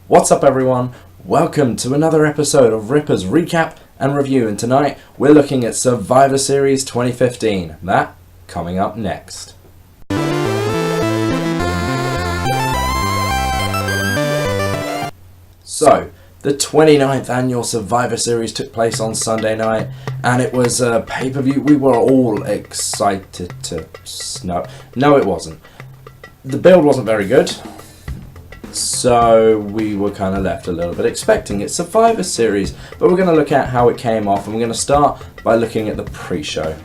What's up everyone? Welcome to another episode of Ripper's Recap and Review, and tonight we're looking at Survivor Series 2015. That coming up next. So, the 29th annual Survivor Series took place on Sunday night, and it was a pay-per-view we were all excited to... No, it wasn't. The build wasn't very good, so we were kind of left a little bit expecting it. Survivor Series, but we're going to look at how it came off, and we're going to start by looking at the pre-show.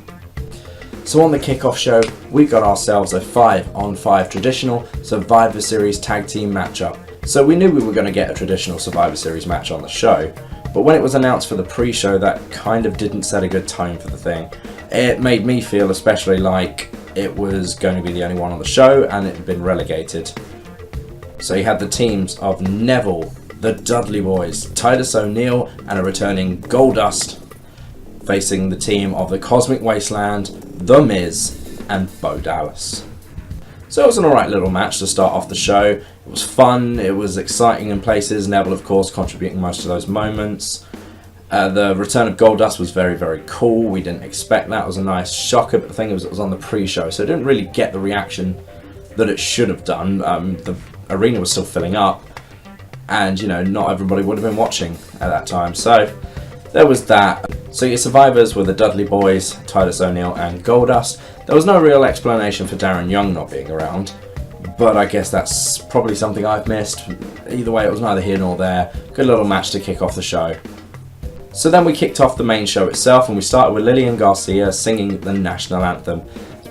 So on the kickoff show, we got ourselves a 5-on-5 traditional Survivor Series tag team matchup. So we knew we were going to get a traditional Survivor Series match on the show, but when it was announced for the pre-show, that kind of didn't set a good tone for the thing. It made me feel especially like it was going to be the only one on the show, and it had been relegated. So you had the teams of Neville, the Dudley Boys, Titus O'Neil, and a returning Goldust, facing the team of the Cosmic Wasteland, The Miz, and Bo Dallas. So it was an alright little match to start off the show. It was fun, it was exciting in places, Neville of course contributing most of those moments. The return of Goldust was very, very cool. We didn't expect that. It was a nice shocker, but the thing was it was on the pre-show, so it didn't really get the reaction that it should have done. The arena was still filling up, and not everybody would have been watching at that time, so there was that. So your survivors were the Dudley Boys, Titus O'Neil, and Goldust. There was no real explanation for Darren Young not being around, but I guess that's probably something I've missed. Either way, it was neither here nor there. Good little match to kick off the show. So then we kicked off the main show itself, and we started with Lillian Garcia singing the national anthem.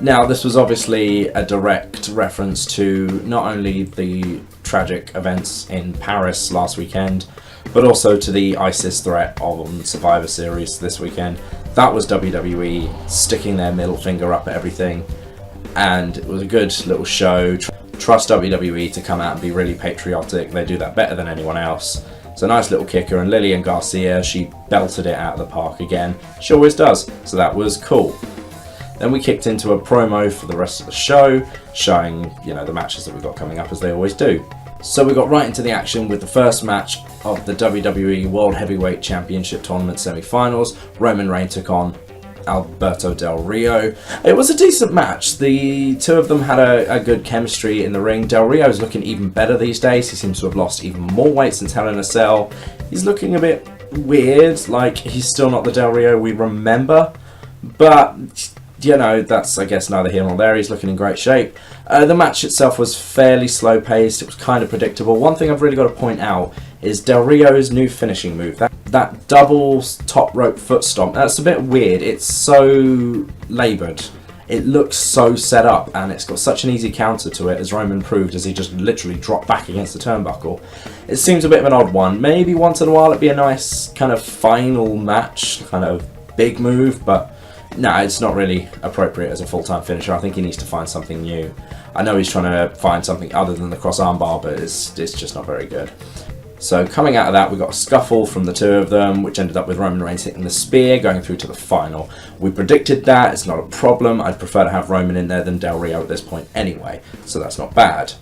Now, this was obviously a direct reference to not only the tragic events in Paris last weekend, but also to the ISIS threat on Survivor Series this weekend. That was WWE sticking their middle finger up at everything, and it was a good little show. Trust WWE to come out and be really patriotic. They do that better than anyone else. It's a nice little kicker, and Lillian Garcia, she belted it out of the park again. She always does, so that was cool. Then we kicked into a promo for the rest of the show, showing, the matches that we've got coming up as they always do. So we got right into the action with the first match of the WWE World Heavyweight Championship Tournament semi-finals. Roman Reigns took on Alberto Del Rio. It was a decent match. The two of them had a good chemistry in the ring. Del Rio's looking even better these days. He seems to have lost even more weight since Hell in a Cell. He's looking a bit weird, like he's still not the Del Rio we remember, but that's, I guess, neither here nor there. He's looking in great shape. The match itself was fairly slow-paced. It was kind of predictable. One thing I've really got to point out is Del Rio's new finishing move. That double top rope foot stomp, that's a bit weird. It's so laboured. It looks so set up, and it's got such an easy counter to it, as Roman proved as he just literally dropped back against the turnbuckle. It seems a bit of an odd one. Maybe once in a while it'd be a nice kind of final match, kind of big move, but no, it's not really appropriate as a full-time finisher. I think he needs to find something new. I know he's trying to find something other than the cross armbar, but it's just not very good. So coming out of that, we got a scuffle from the two of them, which ended up with Roman Reigns hitting the spear, going through to the final. We predicted that. It's not a problem. I'd prefer to have Roman in there than Del Rio at this point anyway, so that's not bad.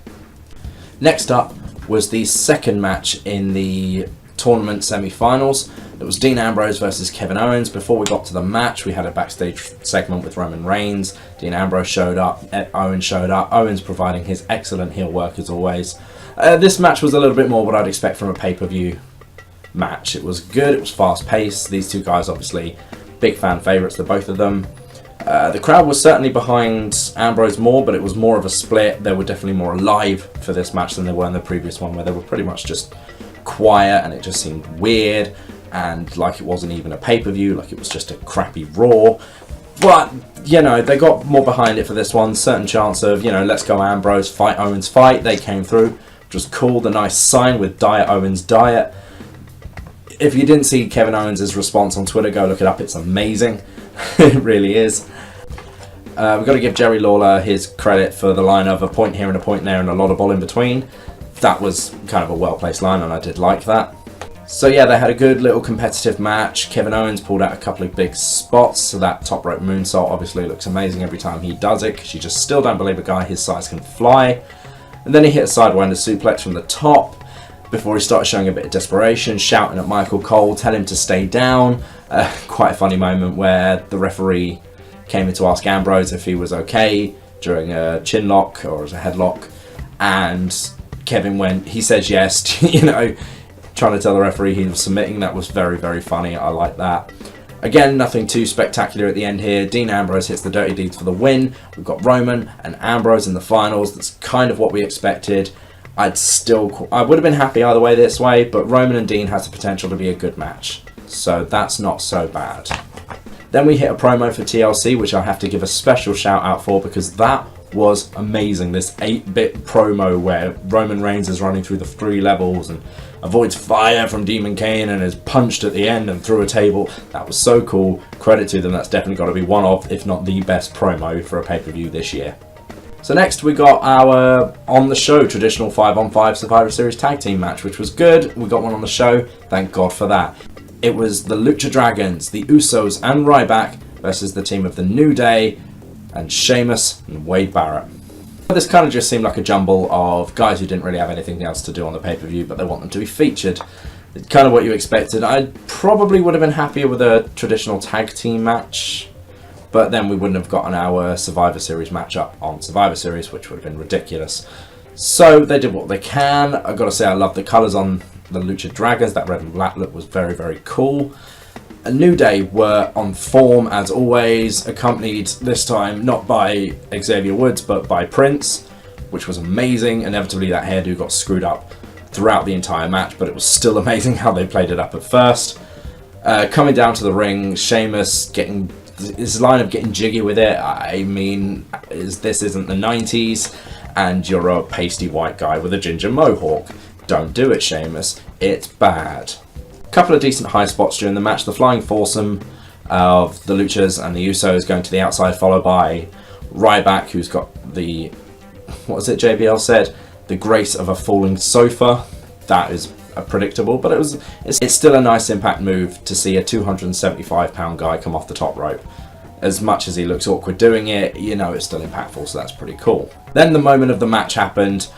Next up was the second match in the tournament semi-finals. It was Dean Ambrose versus Kevin Owens. Before we got to the match, we had a backstage segment with Roman Reigns. Dean Ambrose showed up, Owens showed up, Owens providing his excellent heel work as always. This match was a little bit more what I'd expect from a pay-per-view match. It was good, it was fast-paced. These two guys obviously big fan favourites, the both of them. The crowd was certainly behind Ambrose more, but it was more of a split. They were definitely more alive for this match than they were in the previous one, where they were pretty much just quiet, and it just seemed weird, and like it wasn't even a pay-per-view, like it was just a crappy Raw. But, they got more behind it for this one. Certain chance of, let's go Ambrose, fight Owens, fight. They came through, which was cool. The nice sign with Diet Owens Diet. If you didn't see Kevin Owens' response on Twitter, go look it up. It's amazing. It really is. We've got to give Jerry Lawler his credit for the line of a point here and a point there and a lot of ball in between. That was kind of a well-placed line, and I did like that. So yeah, they had a good little competitive match. Kevin Owens pulled out a couple of big spots, so that top rope moonsault obviously looks amazing every time he does it, because you just still don't believe a guy his size can fly. And then he hit a sidewinder suplex from the top. before he started showing a bit of desperation, shouting at Michael Cole, telling him to stay down. Quite a funny moment where the referee came in to ask Ambrose if he was okay during a chin lock or as a headlock, and Kevin he says yes, you know, trying to tell the referee he was submitting. That was very, very funny. I like that. Again, nothing too spectacular at the end here. Dean Ambrose hits the Dirty Deeds for the win. We've got Roman and Ambrose in the finals. That's kind of what we expected. I would have been happy either way this way, but Roman and Dean has the potential to be a good match. So that's not so bad. Then we hit a promo for TLC, which I have to give a special shout out for because that was amazing. This 8-bit promo where Roman Reigns is running through the 3 levels and avoids fire from Demon Kane and is punched at the end and through a table. That was so cool. Credit to them. That's definitely got to be one of, if not the best promo for a pay-per-view this year. So next we got our on the show traditional 5-on-5 Survivor Series tag team match, which was good. We got one on the show. Thank God for that. It was the Lucha Dragons, the Usos and Ryback versus the team of the New Day and Sheamus and Wade Barrett. This kind of just seemed like a jumble of guys who didn't really have anything else to do on the pay-per-view, but they want them to be featured. It's kind of what you expected. I probably would have been happier with a traditional tag team match, but then we wouldn't have gotten our Survivor Series matchup on Survivor Series, which would have been ridiculous. So they did what they can. I've got to say I love the colours on the Lucha Dragons. That red and black look was very, very cool. A New Day were on form as always, accompanied this time not by Xavier Woods but by Prince, which was amazing. Inevitably that hairdo got screwed up throughout the entire match, but it was still amazing how they played it up at first. Coming down to the ring, Sheamus getting his line of getting jiggy with it. I mean, this isn't the 90s and you're a pasty white guy with a ginger mohawk. Don't do it, Sheamus. It's bad. Couple of decent high spots during the match. The flying foursome of the Luchas and the Usos going to the outside, followed by Ryback, who's got the, what was it JBL said? The grace of a falling sofa. That is predictable, but it's still a nice impact move to see a 275-pound guy come off the top rope. As much as he looks awkward doing it, you know it's still impactful, so that's pretty cool. Then the moment of the match happened.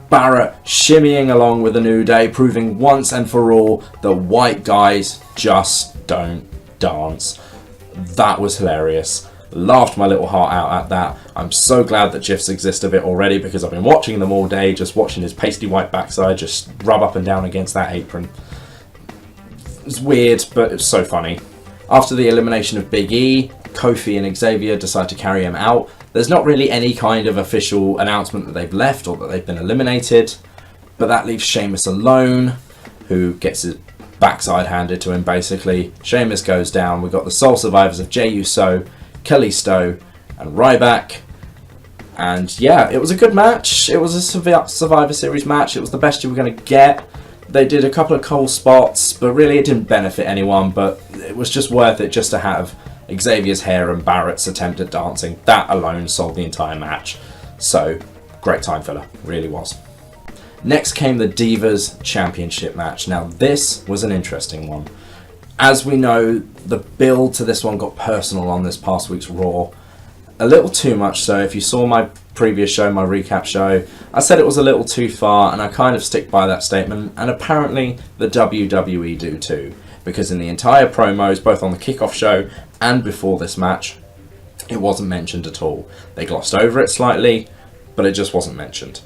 Barrett shimmying along with the New Day, proving once and for all the white guys just don't dance. That was hilarious. Laughed my little heart out at that. I'm so glad that GIFs exist of it already because I've been watching them all day, just watching his pasty white backside just rub up and down against that apron. It was weird, but it was so funny. After the elimination of Big E, Kofi and Xavier decide to carry him out. There's not really any kind of official announcement that they've left or that they've been eliminated, but that leaves Sheamus alone, who gets his backside handed to him basically. Sheamus goes down. We've got the sole survivors of Jey Uso, Kalisto and Ryback. And yeah, it was a good match. It was a Survivor Series match. It was the best you were going to get. They did a couple of cool spots, but really it didn't benefit anyone, but it was just worth it just to have Xavier's hair and Barrett's attempt at dancing. That alone sold the entire match. So, great time filler. Really was. Next came the Divas Championship match. Now, this was an interesting one. As we know, the build to this one got personal on this past week's Raw. A little too much so. If you saw my previous show, my recap show, I said it was a little too far, and I kind of stick by that statement, and apparently the WWE do too. Because in the entire promos, both on the kickoff show and before this match, it wasn't mentioned at all. They glossed over it slightly, but it just wasn't mentioned.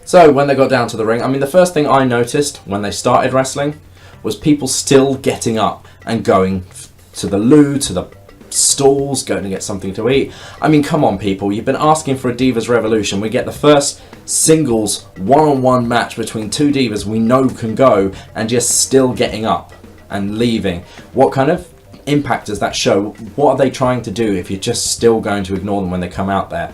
So when they got down to the ring, I mean, the first thing I noticed when they started wrestling was people still getting up and going to the loo, to the stalls, going to get something to eat. I mean, come on people, you've been asking for a Divas Revolution. We get the first singles one-on-one match between two divas we know can go, and just still getting up and leaving. What kind of impact does that show? What are they trying to do if you're just still going to ignore them when they come out there?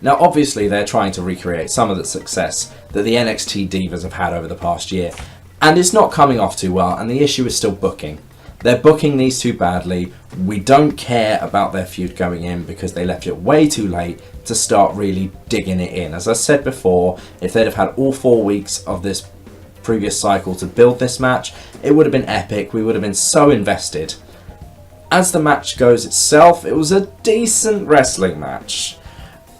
Now obviously they're trying to recreate some of the success that the NXT divas have had over the past year, and it's not coming off too well, and the issue is still booking. They're booking these two badly. We don't care about their feud going in because they left it way too late to start really digging it in. As I said before, if they'd have had all 4 weeks of this previous cycle to build this match, it would have been epic. We would have been so invested. As the match goes itself, it was a decent wrestling match.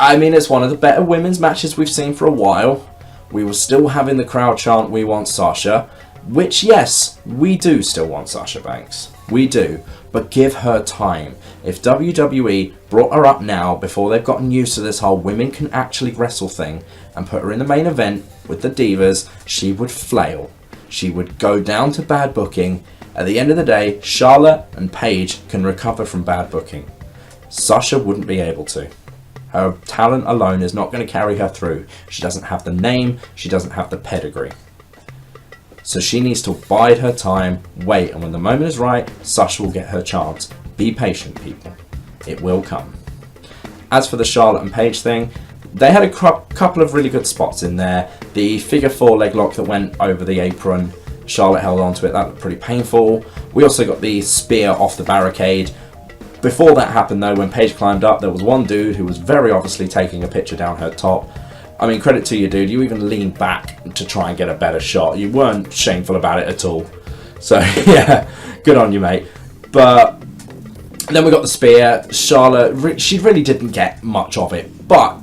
I mean, it's one of the better women's matches we've seen for a while. We were still having the crowd chant, "We want Sasha," which, yes, we do still want Sasha Banks. We do. But give her time. If WWE brought her up now, before they've gotten used to this whole women can actually wrestle thing, and put her in the main event with the Divas, she would flail. She would go down to bad booking. At the end of the day, Charlotte and Paige can recover from bad booking. Sasha wouldn't be able to. Her talent alone is not going to carry her through. She doesn't have the name, she doesn't have the pedigree. So she needs to bide her time, wait, and when the moment is right, Sasha will get her chance. Be patient, people. It will come. As for the Charlotte and Paige thing, they had a couple of really good spots in there. The figure 4 leg lock that went over the apron, Charlotte held onto it, that looked pretty painful. We also got the spear off the barricade. Before that happened though, when Paige climbed up, there was one dude who was very obviously taking a picture down her top. I mean, credit to you, dude. You even leaned back to try and get a better shot. You weren't shameful about it at all. So, yeah, good on you, mate. But then we got the spear. Charlotte, she really didn't get much of it. But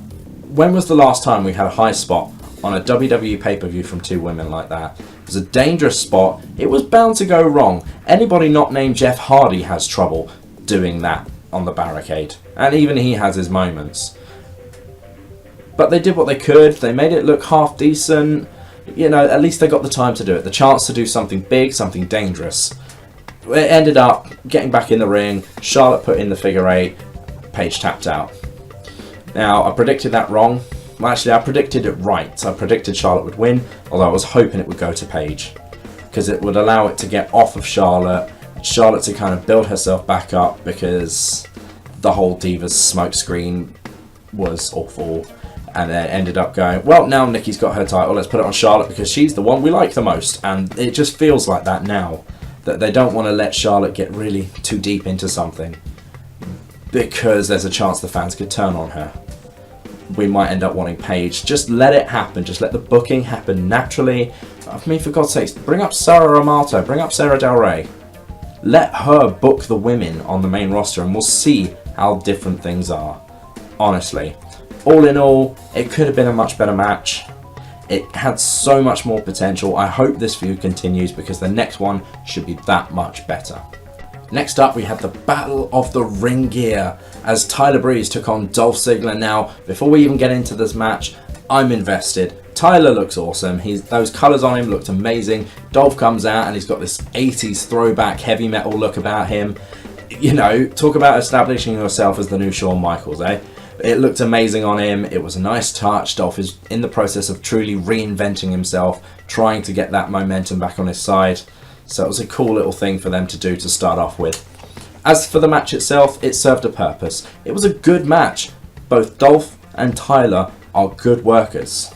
when was the last time we had a high spot on a WWE pay-per-view from two women like that? It was a dangerous spot. It was bound to go wrong. Anybody not named Jeff Hardy has trouble doing that on the barricade. And even he has his moments. But they did what they could. They made it look half decent. You know, at least they got the time to do it. The chance to do something big, something dangerous. It ended up getting back in the ring. Charlotte put in the figure 8. Paige tapped out. Now, I predicted that wrong. Well, actually, I predicted it right. I predicted Charlotte would win, although I was hoping it would go to Paige. Because it would allow it to get off of Charlotte. Charlotte to kind of build herself back up, because the whole Divas smokescreen was awful. And then ended up going, well, now Nikki's got her title, let's put it on Charlotte because she's the one we like the most. And it just feels like that now, that they don't want to let Charlotte get really too deep into something, because there's a chance the fans could turn on her. We might end up wanting Paige. Just let it happen. Just let the booking happen naturally. I mean, for God's sakes, bring up Sarah Amato, bring up Sarah Del Rey. Let her book the women on the main roster and we'll see how different things are. Honestly. All in all, it could have been a much better match. It had so much more potential. I hope this feud continues because the next one should be that much better. Next up, we had the Battle of the Ring Gear as Tyler Breeze took on Dolph Ziggler. Now, before we even get into this match, I'm invested. Tyler looks awesome. Those colours on him looked amazing. Dolph comes out and he's got this 80s throwback heavy metal look about him. You know, talk about establishing yourself as the new Shawn Michaels, eh? It looked amazing on him. It was a nice touch. Dolph is in the process of truly reinventing himself, trying to get that momentum back on his side. So it was a cool little thing for them to do to start off with. As for the match itself, it served a purpose. It was a good match. Both Dolph and Tyler are good workers.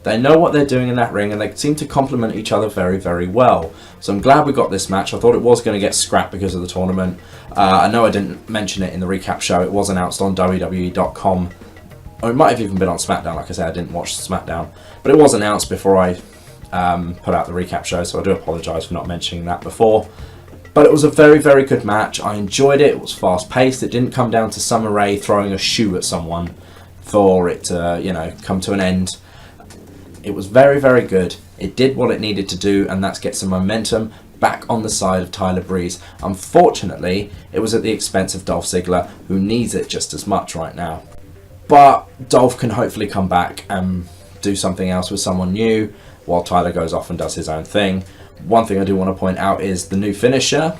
They know what they're doing in that ring and they seem to complement each other very, very well. So I'm glad we got this match. I thought it was going to get scrapped because of the tournament. I know I didn't mention it in the recap show. It was announced on WWE.com. Or it might have even been on SmackDown. Like I said, I didn't watch SmackDown. But it was announced before I put out the recap show. So I do apologise for not mentioning that before. But it was a very, very good match. I enjoyed it. It was fast paced. It didn't come down to Summer Rae throwing a shoe at someone for it to, you know, come to an end. It was very, very good. It did what it needed to do, and that's get some momentum back on the side of Tyler Breeze. Unfortunately, it was at the expense of Dolph Ziggler, who needs it just as much right now. But Dolph can hopefully come back and do something else with someone new, while Tyler goes off and does his own thing. One thing I do want to point out is the new finisher.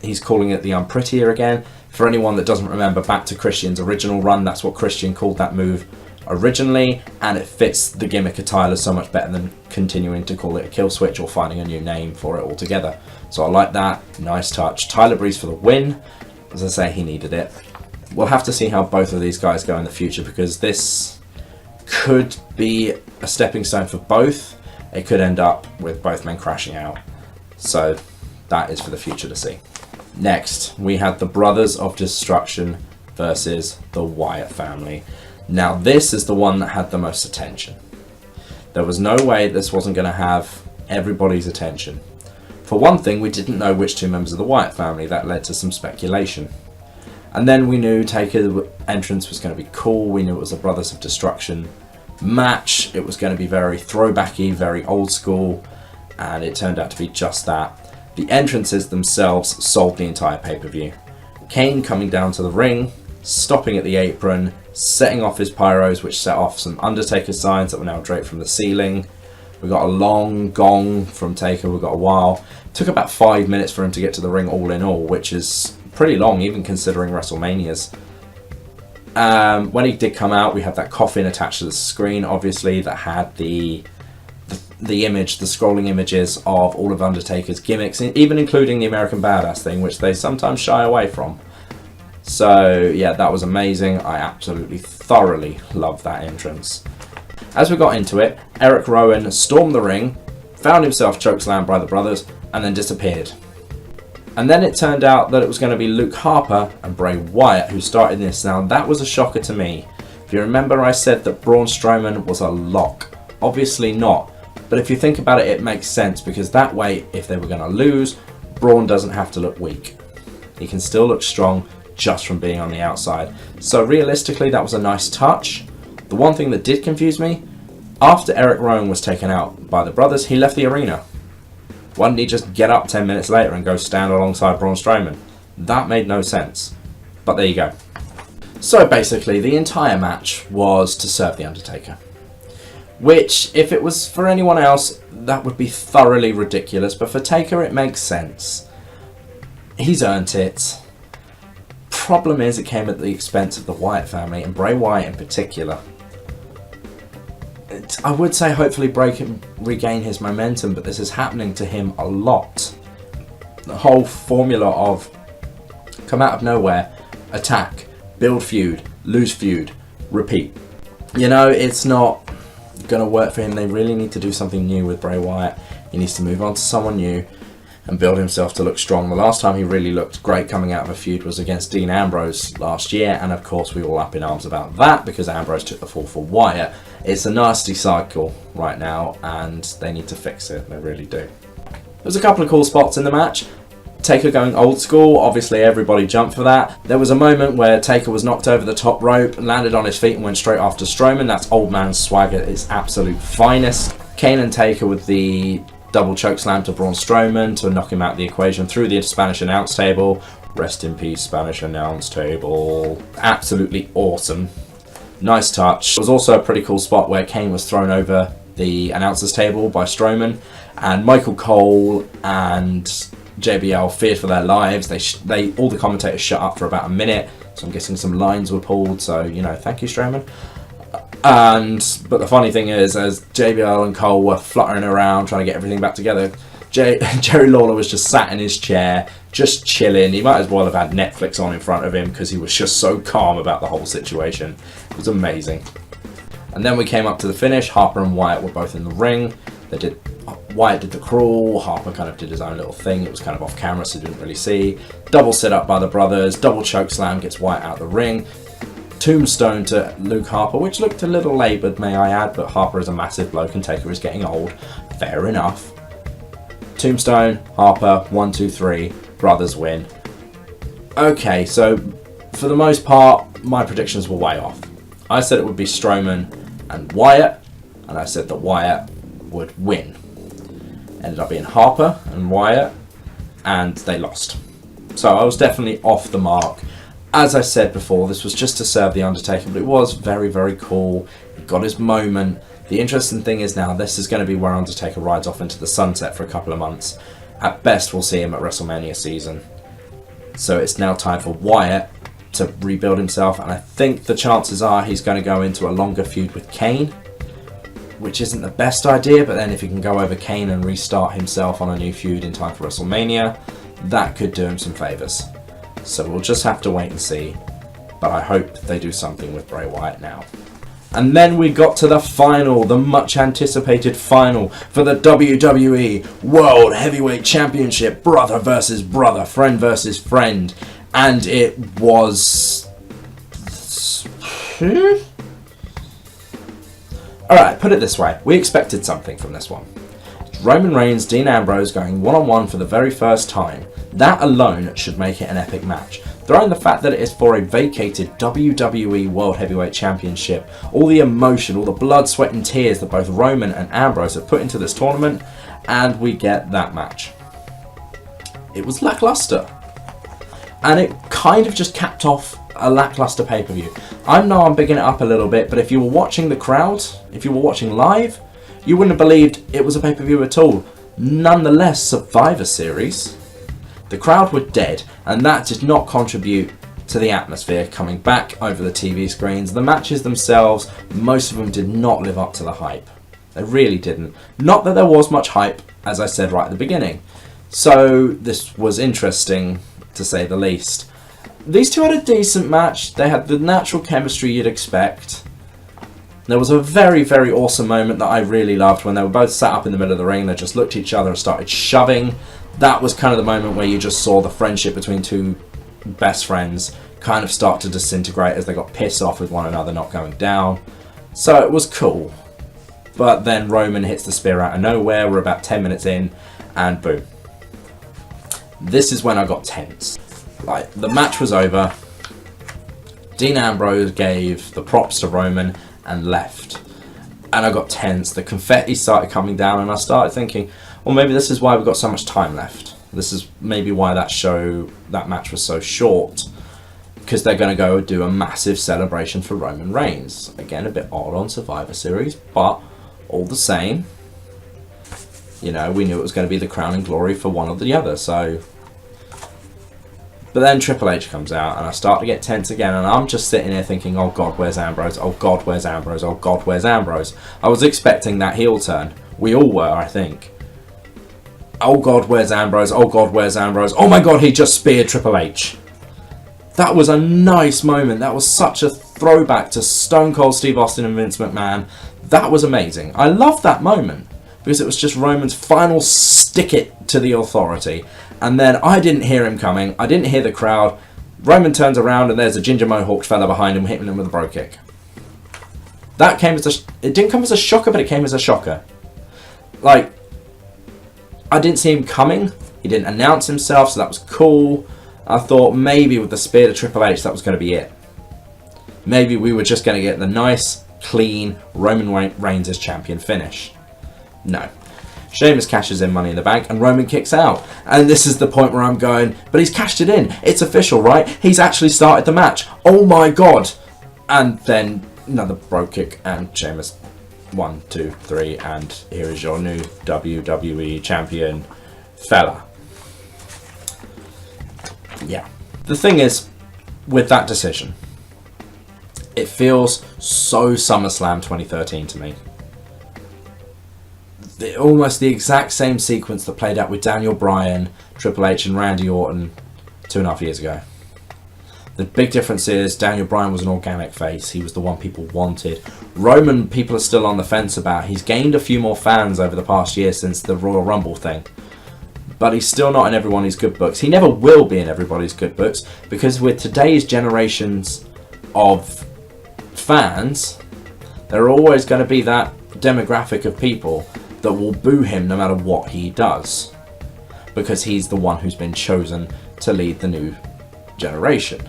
He's calling it the Unprettier again. For anyone that doesn't remember back to Christian's original run, that's what Christian called that move originally, and it fits the gimmick of Tyler so much better than continuing to call it a kill switch or finding a new name for it altogether. So I like that. Nice touch. Tyler Breeze for the win. As I say, he needed it. We'll have to see how both of these guys go in the future, because this could be a stepping stone for both. It could end up with both men crashing out. So that is for the future to see. Next, we had the Brothers of Destruction versus the Wyatt family. Now this is the one that had the most attention. There was no way this wasn't going to have everybody's attention. For one thing, we didn't know which two members of the Wyatt family. That led to some speculation. And then we knew Taker's entrance was going to be cool. We knew it was the Brothers of Destruction. match. It was going to be very throwbacky, very old school, and it turned out to be just that. The entrances themselves sold the entire pay-per-view. Kane coming down to the ring, stopping at the apron, setting off his pyros, which set off some Undertaker signs that were now draped from the ceiling. We got a long gong from Taker. We got a while. It took about 5 minutes for him to get to the ring all in all, which is pretty long, even considering WrestleManias. When he did come out, we had that coffin attached to the screen, obviously, that had the image, the scrolling images of all of Undertaker's gimmicks, even including the American Badass thing, which they sometimes shy away from. So yeah, that was amazing. I absolutely thoroughly loved that entrance. As we got into it, Eric Rowan stormed the ring, found himself chokeslammed by the brothers, and then disappeared. And then it turned out that it was going to be Luke Harper and Bray Wyatt who started this. Now that was a shocker to me. If you remember, I said that Braun Strowman was a lock. Obviously not. But if you think about it, it makes sense, because that way, if they were going to lose, Braun doesn't have to look weak. He can still look strong just from being on the outside. So realistically, that was a nice touch. The one thing that did confuse me, after Eric Rowan was taken out by the brothers, he left the arena. Why didn't he just get up 10 minutes later and go stand alongside Braun Strowman? That made no sense. But there you go. So basically, the entire match was to serve The Undertaker. Which, if it was for anyone else, that would be thoroughly ridiculous. But for Taker, it makes sense. He's earned it. Problem is, it came at the expense of the Wyatt family, and Bray Wyatt in particular. I would say hopefully Bray can regain his momentum, but this is happening to him a lot. The whole formula of come out of nowhere, attack, build feud, lose feud, repeat. You know, it's not going to work for him. They really need to do something new with Bray Wyatt. He needs to move on to someone new and build himself to look strong. The last time he really looked great coming out of a feud was against Dean Ambrose last year, and of course we were all up in arms about that because Ambrose took the fall for Wyatt. It's a nasty cycle right now, and they need to fix it. They really do. There's a couple of cool spots in the match. Taker going old school, obviously everybody jumped for that. There was a moment where Taker was knocked over the top rope, landed on his feet and went straight after Strowman. That's old man swagger at its absolute finest. Kane and Taker with the double choke slam to Braun Strowman to knock him out of the equation through the Spanish announce table. Rest in peace, Spanish announce table. Absolutely awesome. Nice touch. There was also a pretty cool spot where Kane was thrown over the announcers table by Strowman, and Michael Cole and JBL feared for their lives. They all the commentators shut up for about a minute, so I'm guessing some lines were pulled. So, you know, thank you, Strowman. But the funny thing is, as JBL and Cole were fluttering around trying to get everything back together, Jerry Lawler was just sat in his chair, just chilling. He might as well have had Netflix on in front of him because he was just so calm about the whole situation. It was amazing. And then we came up to the finish. Harper and Wyatt were both in the ring. Wyatt did the crawl, Harper kind of did his own little thing. It was kind of off camera, so you didn't really see. Double sit up by the brothers, double choke slam gets Wyatt out of the ring. Tombstone to Luke Harper, which looked a little laboured, may I add, but Harper is a massive bloke and Taker is getting old. Fair enough. Tombstone, Harper, 1, 2, 3, brothers win. Okay, so for the most part, my predictions were way off. I said it would be Strowman and Wyatt, and I said that Wyatt would win. Ended up being Harper and Wyatt, and they lost. So I was definitely off the mark. As I said before, this was just to serve The Undertaker, but it was very, very cool. He got his moment. The interesting thing is now this is going to be where Undertaker rides off into the sunset for a couple of months. At best, we'll see him at WrestleMania season. So it's now time for Wyatt to rebuild himself, and I think the chances are he's going to go into a longer feud with Kane, which isn't the best idea, but then if he can go over Kane and restart himself on a new feud in time for WrestleMania, that could do him some favours. So we'll just have to wait and see, but I hope they do something with Bray Wyatt now. And then we got to the final, the much anticipated final for the WWE World Heavyweight Championship, brother versus brother, friend versus friend, and it was... Alright, put it this way, we expected something from this one. Roman Reigns, Dean Ambrose going one-on-one for the very first time. That alone should make it an epic match. Throwing the fact that it is for a vacated WWE World Heavyweight Championship, all the emotion, all the blood, sweat and tears that both Roman and Ambrose have put into this tournament, and we get that match. It was lackluster. And it kind of just capped off a lackluster pay-per-view. I know I'm bigging it up a little bit, but if you were watching the crowd, if you were watching live, you wouldn't have believed it was a pay-per-view at all. Nonetheless, Survivor Series, the crowd were dead, and that did not contribute to the atmosphere coming back over the TV screens. The matches themselves, most of them did not live up to the hype. They really didn't. Not that there was much hype, as I said right at the beginning. So this was interesting, to say the least. These two had a decent match. They had the natural chemistry you'd expect. There was a very, very awesome moment that I really loved when they were both sat up in the middle of the ring. They just looked at each other and started shoving. That was kind of the moment where you just saw the friendship between two best friends kind of start to disintegrate as they got pissed off with one another not going down. So it was cool. But then Roman hits the spear out of nowhere. We're about 10 minutes in, and boom. This is when I got tense. Like, the match was over. Dean Ambrose gave the props to Roman and left. And I got tense. The confetti started coming down, and I started thinking, well, maybe this is why we've got so much time left. This is maybe why that match was so short. Because they're going to go do a massive celebration for Roman Reigns. Again, a bit odd on Survivor Series, but all the same, you know, we knew it was going to be the crowning glory for one or the other, so... But then Triple H comes out, and I start to get tense again, and I'm just sitting here thinking, oh God, where's Ambrose? Oh God, where's Ambrose? Oh God, where's Ambrose? I was expecting that heel turn. We all were, I think. Oh God, where's Ambrose? Oh God, where's Ambrose? Oh my God, he just speared Triple H. That was a nice moment. That was such a throwback to Stone Cold Steve Austin and Vince McMahon. That was amazing. I loved that moment because it was just Roman's final stick it to the authority. And then I didn't hear him coming. I didn't hear the crowd. Roman turns around and there's a ginger mohawked fella behind him hitting him with a bro kick. That came as it didn't come as a shocker, but it came as a shocker. Like, I didn't see him coming. He didn't announce himself, so that was cool. I thought maybe with the spear to Triple H, that was going to be it. Maybe we were just going to get the nice, clean Roman Reigns as champion finish. No. Sheamus cashes in Money in the Bank and Roman kicks out. And this is the point where I'm going, but he's cashed it in. It's official, right? He's actually started the match. Oh my God. And then another bro kick and Sheamus 1, 2, 3, and here is your new WWE champion fella. Yeah. The thing is, with that decision, it feels so SummerSlam 2013 to me. Almost the exact same sequence that played out with Daniel Bryan, Triple H and Randy Orton 2.5 years ago. The big difference is Daniel Bryan was an organic face. He was the one people wanted. Roman, people are still on the fence about. He's gained a few more fans over the past year since the Royal Rumble thing. But he's still not in everybody's good books. He never will be in everybody's good books because with today's generations of fans, there are always going to be that demographic of people that will boo him no matter what he does because he's the one who's been chosen to lead the new generation.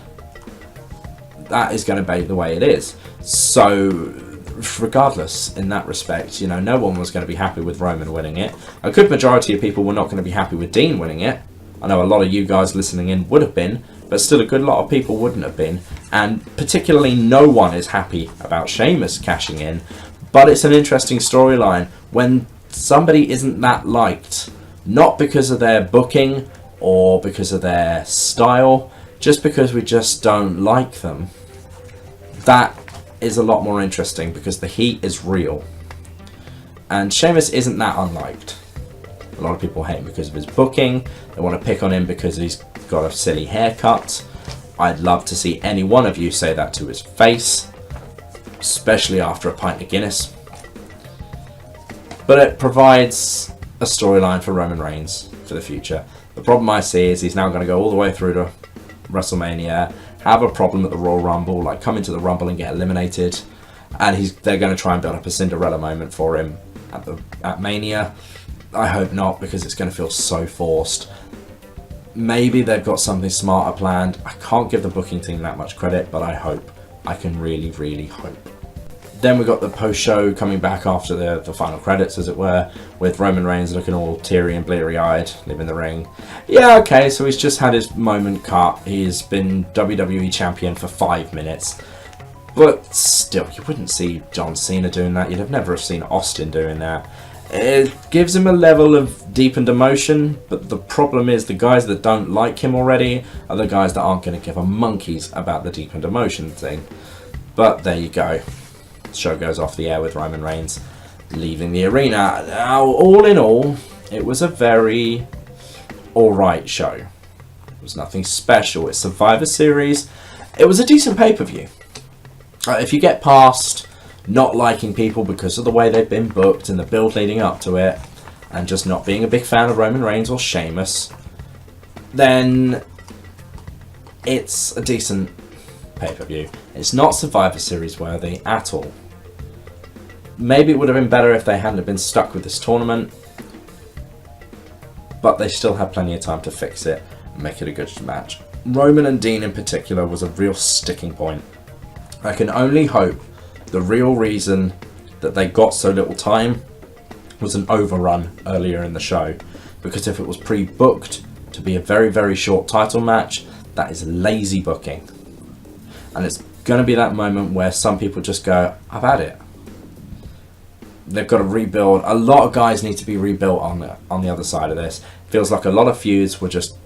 That is going to be the way it is. So regardless, in that respect, you know, no one was going to be happy with Roman winning it. A good majority of people were not going to be happy with Dean winning it. I know a lot of you guys listening in would have been, but still a good lot of people wouldn't have been. And particularly no one is happy about Sheamus cashing in. But it's an interesting storyline when somebody isn't that liked, not because of their booking or because of their style, just because we just don't like them. That is a lot more interesting because the heat is real. And Sheamus isn't that unliked. A lot of people hate him because of his booking. They want to pick on him because he's got a silly haircut. I'd love to see any one of you say that to his face, especially after a pint of Guinness. But it provides a storyline for Roman Reigns for the future. The problem I see is he's now going to go all the way through to WrestleMania, have a problem at the Royal Rumble, like come into the Rumble and get eliminated, and they're going to try and build up a Cinderella moment for him at Mania. I hope not, because it's going to feel so forced. Maybe they've got something smarter planned. I can't give the booking team that much credit, but I hope. I can really, really hope. Then we got the post-show coming back after the final credits, as it were, with Roman Reigns looking all teary and bleary-eyed, leaving the ring. Yeah, okay, so he's just had his moment cut. He's been WWE Champion for 5 minutes. But still, you wouldn't see John Cena doing that. You'd have never seen Austin doing that. It gives him a level of deepened emotion, but the problem is the guys that don't like him already are the guys that aren't going to give a monkeys about the deepened emotion thing. But there you go. The show goes off the air with Roman Reigns leaving the arena. Now, all in all, it was a very alright show. It was nothing special. It's Survivor Series. It was a decent pay-per-view. If you get past not liking people because of the way they've been booked and the build leading up to it, and just not being a big fan of Roman Reigns or Sheamus, then it's a decent pay-per-view. It's not Survivor Series worthy at all. Maybe it would have been better if they hadn't been stuck with this tournament, but they still had plenty of time to fix it and make it a good match. Roman and Dean in particular was a real sticking point. I can only hope the real reason that they got so little time was an overrun earlier in the show, because if it was pre-booked to be a very, very short title match, that is lazy booking. And it's going to be that moment where some people just go, I've had it. They've got to rebuild. A lot of guys need to be rebuilt on the other side of this. Feels like a lot of feuds were just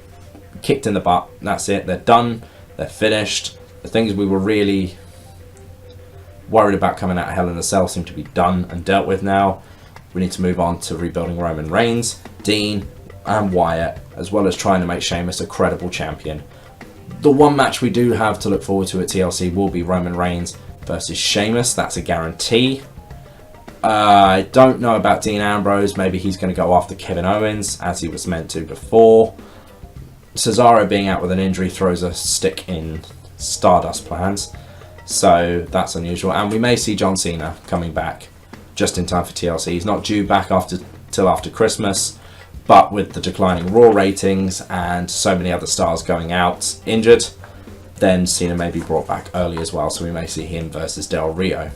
kicked in the butt. That's it. They're done. They're finished. The things we were really worried about coming out of Hell in a Cell seem to be done and dealt with now. We need to move on to rebuilding Roman Reigns, Dean and Wyatt, as well as trying to make Sheamus a credible champion. The one match we do have to look forward to at TLC will be Roman Reigns versus Sheamus. That's a guarantee. I don't know about Dean Ambrose. Maybe he's going to go after Kevin Owens, as he was meant to before. Cesaro being out with an injury throws a stick in Stardust plans. So that's unusual. And we may see John Cena coming back just in time for TLC. He's not due back till after Christmas. But with the declining Raw ratings and so many other stars going out injured, then Cena may be brought back early as well. So we may see him versus Del Rio.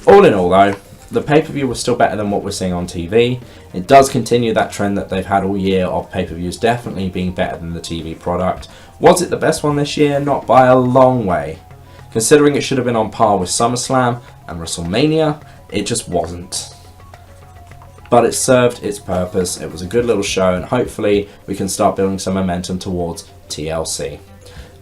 All in all, though, the pay-per-view was still better than what we're seeing on TV. It does continue that trend that they've had all year of pay-per-views definitely being better than the TV product. Was it the best one this year? Not by a long way. Considering it should have been on par with SummerSlam and WrestleMania, it just wasn't. But it served its purpose. It was a good little show, and hopefully we can start building some momentum towards TLC.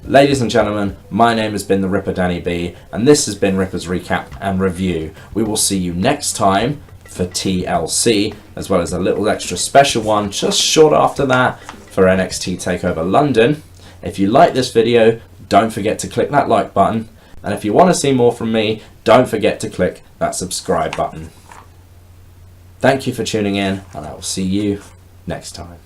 Ladies and gentlemen, my name has been the Ripper Danny B, and this has been Ripper's Recap and Review. We will see you next time for TLC, as well as a little extra special one just short after that for NXT TakeOver London. If you like this video, don't forget to click that like button, and if you want to see more from me, don't forget to click that subscribe button. Thank you for tuning in, and I will see you next time.